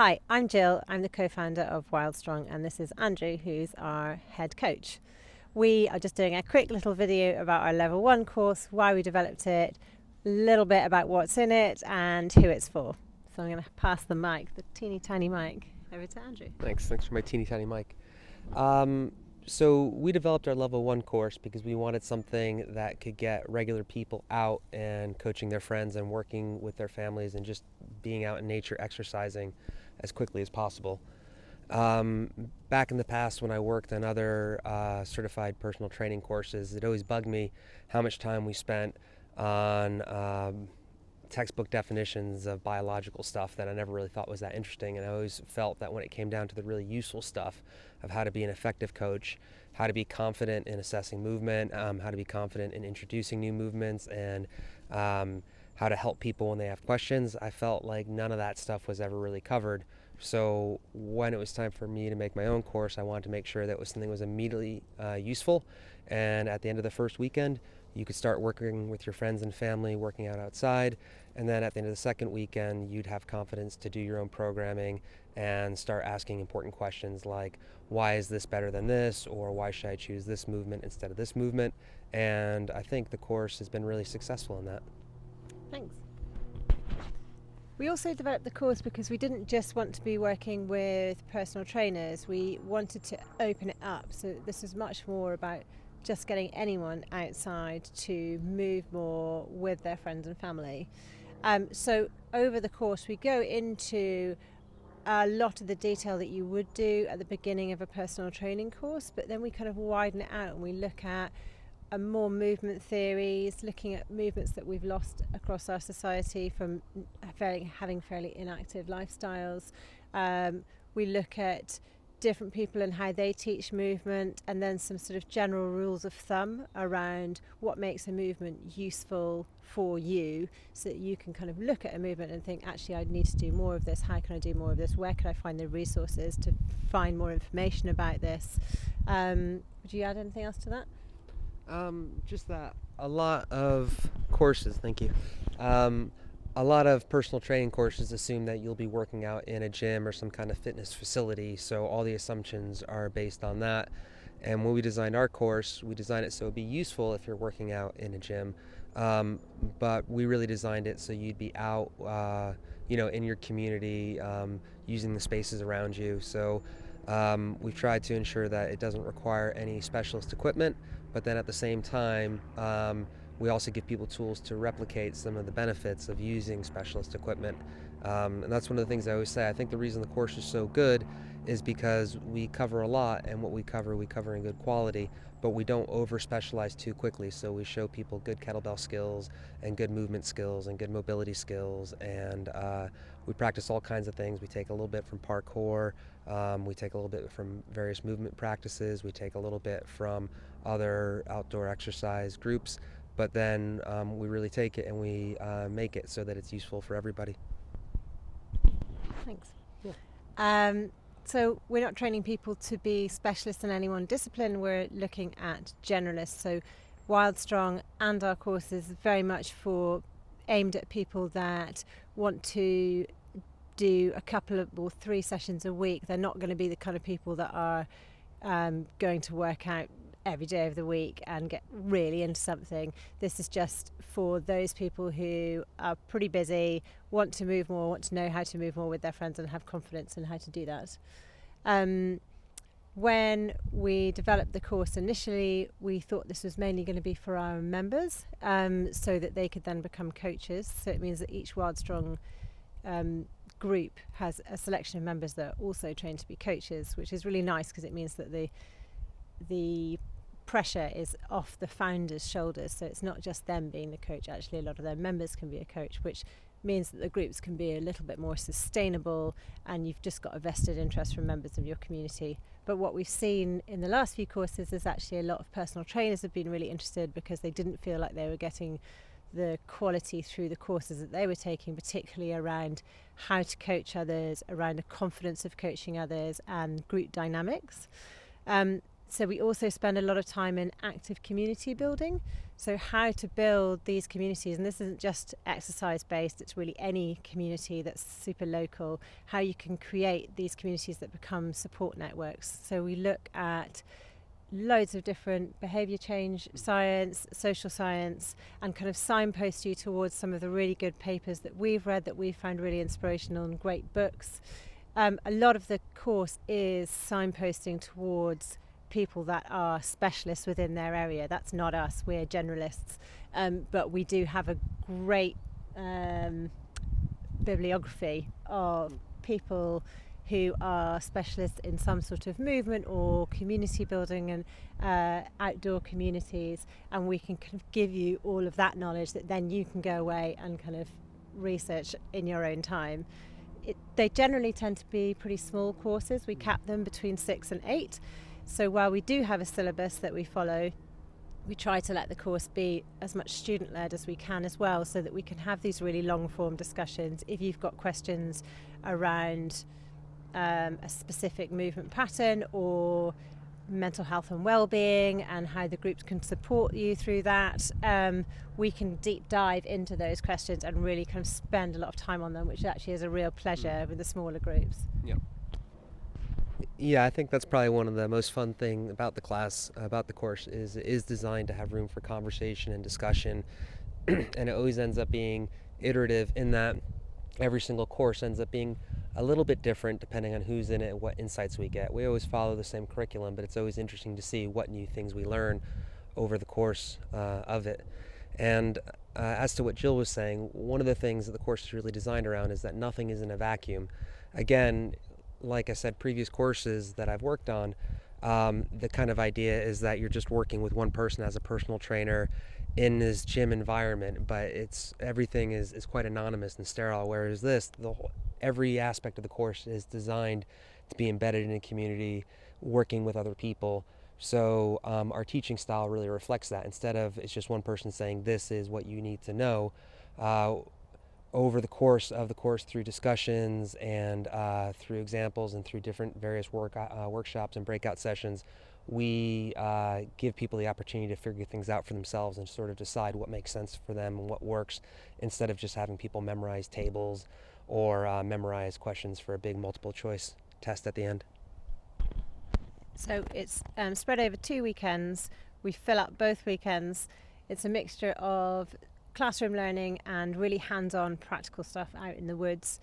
Hi, I'm Gill. I'm the co-founder of WildStrong, and this is Andrew, who's our head coach. We are just doing a quick little video about our level 1 course, why we developed it, a little bit about what's in it and who it's for. So I'm going to pass the mic, the teeny tiny mic, over to Andrew. Thanks for my teeny tiny mic. So we developed our level 1 course because we wanted something that could get regular people out and coaching their friends and working with their families and just being out in nature, exercising as quickly as possible. Back in the past when I worked on other certified personal training courses, it always bugged me how much time we spent on textbook definitions of biological stuff that I never really thought was that interesting. And I always felt that when it came down to the really useful stuff of how to be an effective coach, how to be confident in assessing movement, how to be confident in introducing new movements, and how to help people when they have questions, I felt like none of that stuff was ever really covered. So when it was time for me to make my own course, I wanted to make sure that was something that was immediately useful. And at the end of the first weekend, you could start working with your friends and family, working out outside. And then at the end of the second weekend, you'd have confidence to do your own programming and start asking important questions like, why is this better than this? Or why should I choose this movement instead of this movement? And I think the course has been really successful in that. Thanks. We also developed the course because we didn't just want to be working with personal trainers. We wanted to open it up. So this is much more about just getting anyone outside to move more with their friends and family. So over the course, we go into a lot of the detail that you would do at the beginning of a personal training course, but then we kind of widen it out and we look at more movement theories, looking at movements that we've lost across our society from having fairly inactive lifestyles. We look at different people and how they teach movement, and then some sort of general rules of thumb around what makes a movement useful for you, so that you can kind of look at a movement and think, actually I need to do more of this, how can I do more of this, where can I find the resources to find more information about this. Would you add anything else to that? Just that a lot of courses, thank you. A lot of personal training courses assume that you'll be working out in a gym or some kind of fitness facility, so all the assumptions are based on that. And when we designed our course, we designed it so it'd be useful if you're working out in a gym, but we really designed it so you'd be out, in your community, using the spaces around you. So we've tried to ensure that it doesn't require any specialist equipment, but then at the same time, we also give people tools to replicate some of the benefits of using specialist equipment. And that's one of the things I always say. I think the reason the course is so good is because we cover a lot, and what we cover in good quality, but we don't over specialize too quickly. So we show people good kettlebell skills and good movement skills and good mobility skills, and we practice all kinds of things. We take a little bit from parkour, we take a little bit from various movement practices, we take a little bit from other outdoor exercise groups, but then we really take it and we make it so that it's useful for everybody. Thanks. Yeah. So we're not training people to be specialists in any one discipline, we're looking at generalists. So WildStrong and our course is very much aimed at people that want to do a couple of or 3 sessions a week. They're not going to be the kind of people that are going to work out every day of the week and get really into something. This is just for those people who are pretty busy, want to move more, want to know how to move more with their friends and have confidence in how to do that. When we developed the course initially, we thought this was mainly going to be for our members, so that they could then become coaches. So it means that each WildStrong group has a selection of members that are also trained to be coaches, which is really nice because it means that the pressure is off the founders' shoulders, so it's not just them being the coach. Actually, a lot of their members can be a coach, which means that the groups can be a little bit more sustainable, and you've just got a vested interest from members of your community. But what we've seen in the last few courses is actually a lot of personal trainers have been really interested because they didn't feel like they were getting the quality through the courses that they were taking, particularly around how to coach others, around the confidence of coaching others, and group dynamics. So we also spend a lot of time in active community building. So how to build these communities, and this isn't just exercise based, it's really any community that's super local, how you can create these communities that become support networks. So we look at loads of different behaviour change science, social science, and kind of signpost you towards some of the really good papers that we've read that we found really inspirational, and great books. A lot of the course is signposting towards people that are specialists within their area. That's not us, we're generalists, but we do have a great bibliography of people who are specialists in some sort of movement or community building and outdoor communities, and we can kind of give you all of that knowledge that then you can go away and kind of research in your own time. They generally tend to be pretty small courses. We cap them between 6 and 8. So while we do have a syllabus that we follow, we try to let the course be as much student-led as we can as well, so that we can have these really long-form discussions. If you've got questions around a specific movement pattern or mental health and well-being and how the groups can support you through that, we can deep dive into those questions and really kind of spend a lot of time on them, which actually is a real pleasure with the smaller groups. Yeah, I think that's probably one of the most fun thing about the class, about the course, is it is designed to have room for conversation and discussion, and it always ends up being iterative in that every single course ends up being a little bit different depending on who's in it and what insights we get. We always follow the same curriculum, but it's always interesting to see what new things we learn over the course of it. And as to what Jill was saying, one of the things that the course is really designed around is that nothing is in a vacuum. Again, like I said, previous courses that I've worked on, the kind of idea is that you're just working with one person as a personal trainer in this gym environment, but everything is quite anonymous and sterile, whereas every aspect of the course is designed to be embedded in a community, working with other people. So our teaching style really reflects that. Instead of it's just one person saying this is what you need to know, over the course of the course, through discussions and through examples and through different various workshops and breakout sessions, we give people the opportunity to figure things out for themselves and sort of decide what makes sense for them and what works, instead of just having people memorize tables or memorize questions for a big multiple choice test at the end. So it's spread over 2 weekends. We fill up both weekends. It's a mixture of classroom learning and really hands-on practical stuff out in the woods.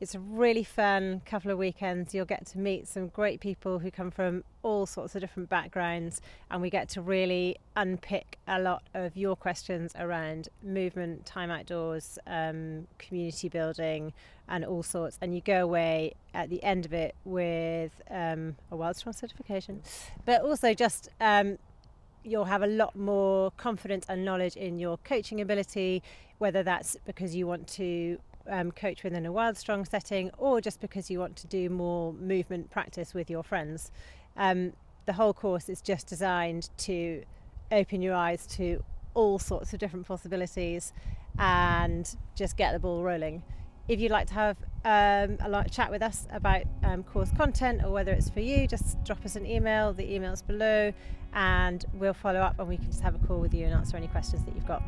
It's a really fun couple of weekends. You'll get to meet some great people who come from all sorts of different backgrounds, and we get to really unpick a lot of your questions around movement, time outdoors, community building and all sorts, and you go away at the end of it with a WildStrong certification, but also just you'll have a lot more confidence and knowledge in your coaching ability, whether that's because you want to coach within a WildStrong setting or just because you want to do more movement practice with your friends. The whole course is just designed to open your eyes to all sorts of different possibilities and just get the ball rolling. If you'd like to have a chat with us about course content or whether it's for you, just drop us an email. The email's below and we'll follow up and we can just have a call with you and answer any questions that you've got.